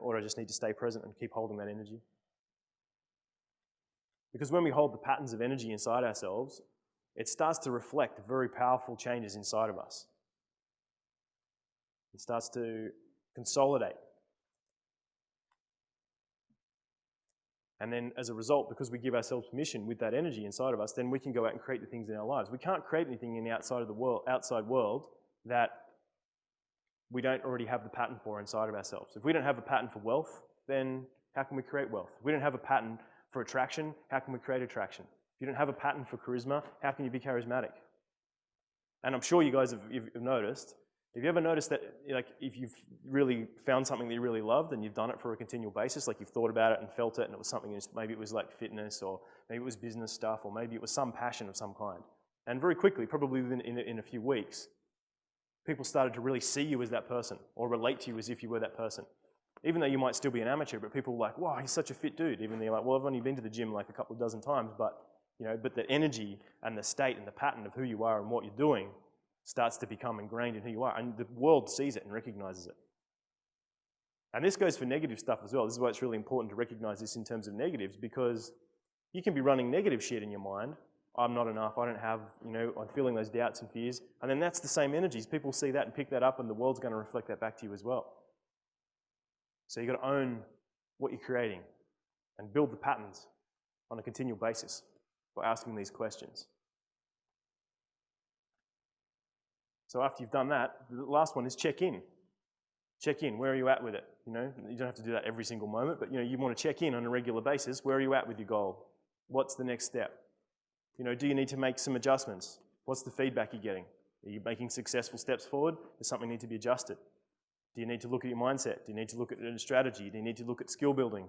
or I just need to stay present and keep holding that energy. Because when we hold the patterns of energy inside ourselves, it starts to reflect very powerful changes inside of us. It starts to consolidate. And then as a result, because we give ourselves permission with that energy inside of us, then we can go out and create the things in our lives. We can't create anything in the outside world that we don't already have the pattern for inside of ourselves. If we don't have a pattern for wealth, then how can we create wealth? If we don't have a pattern for attraction, how can we create attraction? If you don't have a pattern for charisma, how can you be charismatic? And I'm sure you guys have noticed, have you ever noticed that, like, if you've really found something that you really loved and you've done it for a continual basis, like you've thought about it and felt it and it was something, maybe it was like fitness, or maybe it was business stuff, or maybe it was some passion of some kind. And very quickly, probably within in a few weeks, people started to really see you as that person or relate to you as if you were that person. Even though you might still be an amateur, but people were like, wow, he's such a fit dude. Even though you're like, well, I've only been to the gym like a couple of dozen times, but the energy and the state and the pattern of who you are and what you're doing starts to become ingrained in who you are, and the world sees it and recognizes it. And this goes for negative stuff as well. This is why it's really important to recognize this in terms of negatives, because you can be running negative shit in your mind. I'm not enough, I don't have, I'm feeling those doubts and fears, and then that's the same energies. People see that and pick that up, and the world's going to reflect that back to you as well. So you've got to own what you're creating and build the patterns on a continual basis by asking these questions. So after you've done that, the last one is check in. Check in, where are you at with it? You don't have to do that every single moment, but you want to check in on a regular basis. Where are you at with your goal? What's the next step? Do you need to make some adjustments? What's the feedback you're getting? Are you making successful steps forward? Does something need to be adjusted? Do you need to look at your mindset? Do you need to look at a strategy? Do you need to look at skill building?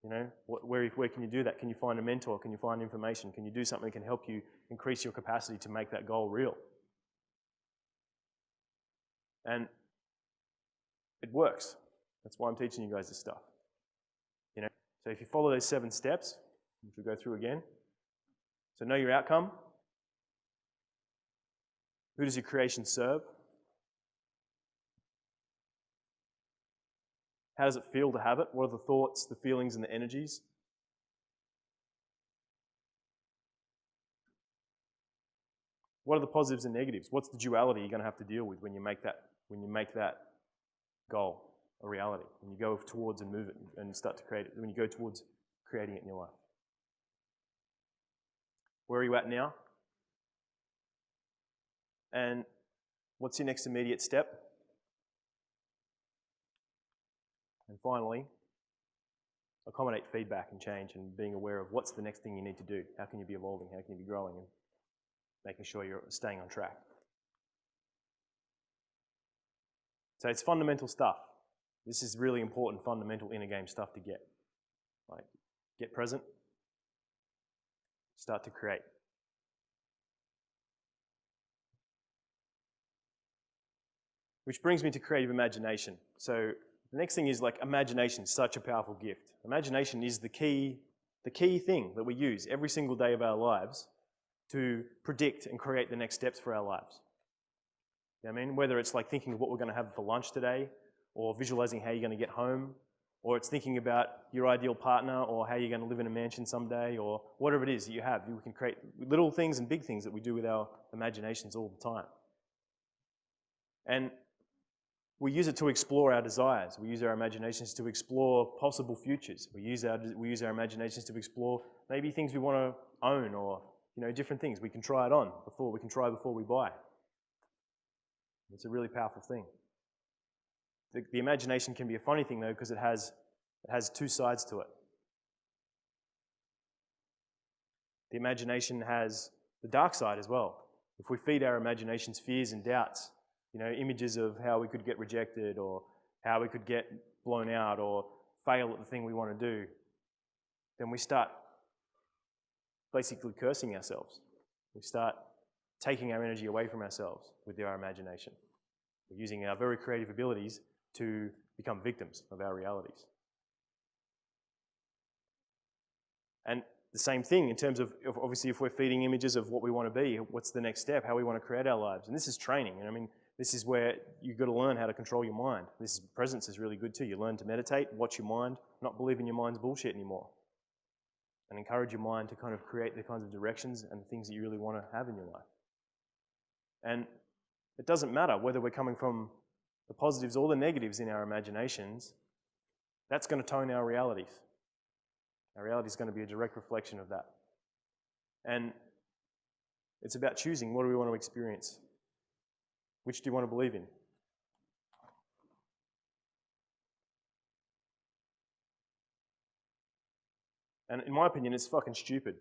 Where can you do that? Can you find a mentor? Can you find information? Can you do something that can help you increase your capacity to make that goal real? And it works. That's why I'm teaching you guys this stuff. So if you follow those 7 steps, which we'll go through again. So know your outcome. Who does your creation serve? How does it feel to have it? What are the thoughts, the feelings, and the energies? What are the positives and negatives? What's the duality you're going to have to deal with when you make that goal a reality? When you go towards and move it and start to create it, when you go towards creating it in your life. Where are you at now? And what's your next immediate step? And finally, accommodate feedback and change and being aware of what's the next thing you need to do. How can you be evolving? How can you be growing? And making sure you're staying on track. So it's fundamental stuff. This is really important, fundamental inner game stuff to get. Like, get present, start to create. Which brings me to creative imagination. So the next thing is, like, imagination is such a powerful gift. Imagination is the key thing that we use every single day of our lives to predict and create the next steps for our lives. You know what I mean? Whether it's like thinking of what we're going to have for lunch today, or visualizing how you're going to get home, or it's thinking about your ideal partner, or how you're going to live in a mansion someday, or whatever it is that you have. We can create little things and big things that we do with our imaginations all the time. And we use it to explore our desires. We use our imaginations to explore possible futures. We use our imaginations to explore maybe things we want to own, or different things. We can try it on before we buy. It's a really powerful thing. The imagination can be a funny thing though, because it has 2 sides to it. The imagination has the dark side as well. If we feed our imaginations fears and doubts, images of how we could get rejected, or how we could get blown out, or fail at the thing we want to do, then we start basically cursing ourselves. We start taking our energy away from ourselves with our imagination. We're using our very creative abilities to become victims of our realities. And the same thing in terms of, obviously, if we're feeding images of what we want to be, what's the next step, how we want to create our lives. And this is training. And I mean, This is where you've got to learn how to control your mind. Presence is really good too. You learn to meditate, watch your mind, not believe in your mind's bullshit anymore, and encourage your mind to kind of create the kinds of directions and things that you really want to have in your life. And it doesn't matter whether we're coming from the positives or the negatives in our imaginations, that's going to tone our realities. Our reality is going to be a direct reflection of that. And it's about choosing, what do we want to experience? Which do you want to believe in? And in my opinion, it's fucking stupid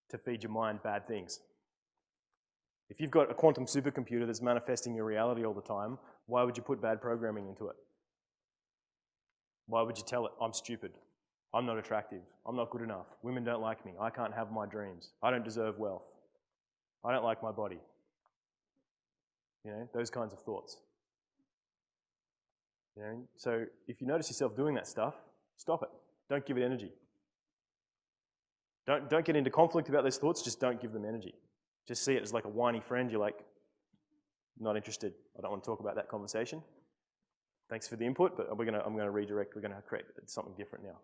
to feed your mind bad things. If you've got a quantum supercomputer that's manifesting your reality all the time, why would you put bad programming into it? Why would you tell it, I'm stupid, I'm not attractive, I'm not good enough, women don't like me, I can't have my dreams, I don't deserve wealth, I don't like my body. You know, those kinds of thoughts. You know, so if you notice yourself doing that stuff, stop it. Don't give it energy. Don't get into conflict about those thoughts, just don't give them energy. Just see it as like a whiny friend. You're like, not interested. I don't want to talk about that conversation. Thanks for the input, but I'm going to redirect. We're going to create something different now.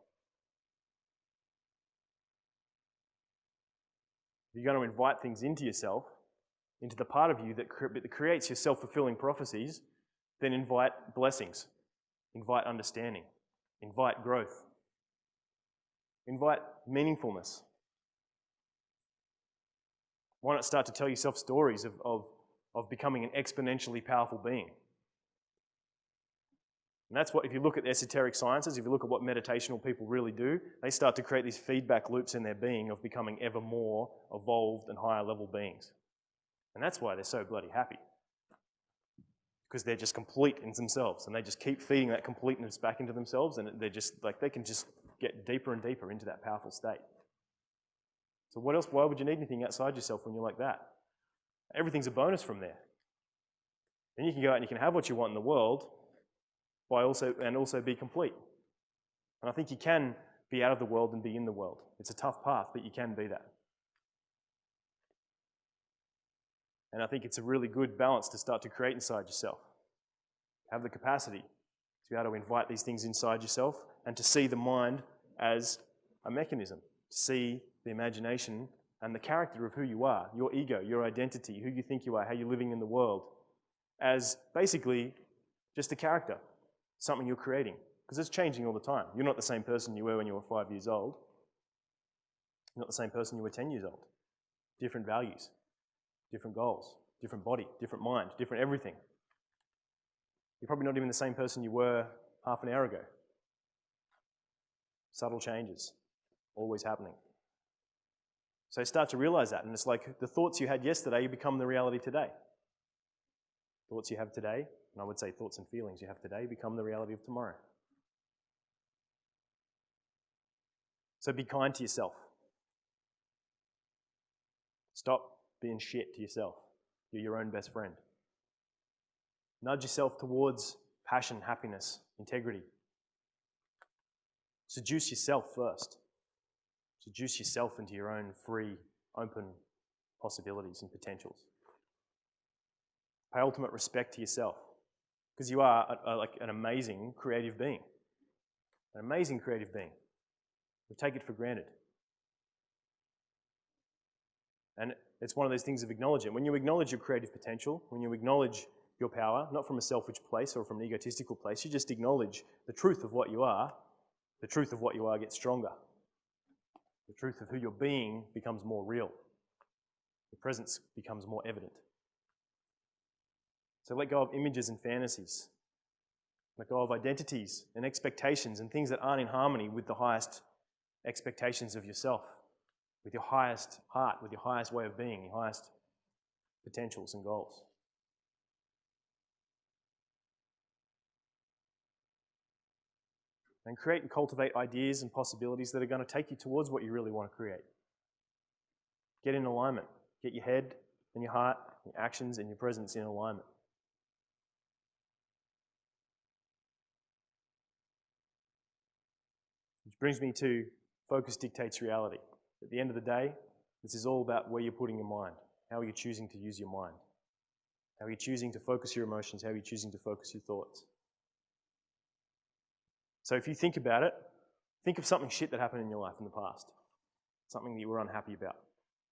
You're going to invite things into yourself, into the part of you that creates your self-fulfilling prophecies, then invite blessings, invite understanding, invite growth, invite meaningfulness. Why not start to tell yourself stories of becoming an exponentially powerful being? And that's what, if you look at esoteric sciences, if you look at what meditational people really do, they start to create these feedback loops in their being of becoming ever more evolved and higher level beings. And that's why they're so bloody happy. Because they're just complete in themselves, and they just keep feeding that completeness back into themselves, and they're just like, they can just get deeper and deeper into that powerful state. So what else, why would you need anything outside yourself when you're like that? Everything's a bonus from there. Then you can go out and you can have what you want in the world, and also be complete. And I think you can be out of the world and be in the world. It's a tough path, but you can be that. And I think it's a really good balance to start to create inside yourself. Have the capacity to be able to invite these things inside yourself and to see the mind as a mechanism, to see the imagination and the character of who you are, your ego, your identity, who you think you are, how you're living in the world, as basically just a character, something you're creating. Because it's changing all the time. You're not the same person you were when you were 5 years old. You're not the same person you were 10 years old. Different values, different goals, different body, different mind, different everything. You're probably not even the same person you were half an hour ago. Subtle changes, always happening. So start to realize that, and it's like the thoughts you had yesterday become the reality today. Thoughts you have today, and I would say thoughts and feelings you have today become the reality of tomorrow. So be kind to yourself. Stop being shit to yourself. You're your own best friend. Nudge yourself towards passion, happiness, integrity. Seduce yourself first. Seduce yourself into your own free, open possibilities and potentials. Pay ultimate respect to yourself, because you are like an amazing creative being. An amazing creative being. We take it for granted. And it's one of those things of acknowledging. When you acknowledge your creative potential, when you acknowledge your power, not from a selfish place or from an egotistical place, you just acknowledge the truth of what you are. The truth of what you are gets stronger. The truth of who you're being becomes more real. Your presence becomes more evident. So let go of images and fantasies. Let go of identities and expectations and things that aren't in harmony with the highest expectations of yourself, with your highest heart, with your highest way of being, your highest potentials and goals. And create and cultivate ideas and possibilities that are going to take you towards what you really want to create. Get in alignment. Get your head and your heart, your actions and your presence in alignment. Which brings me to focus dictates reality. At the end of the day, this is all about where you're putting your mind. How are you choosing to use your mind? How are you choosing to focus your emotions? How are you choosing to focus your thoughts? So if you think about it, think of something shit that happened in your life in the past. Something that you were unhappy about.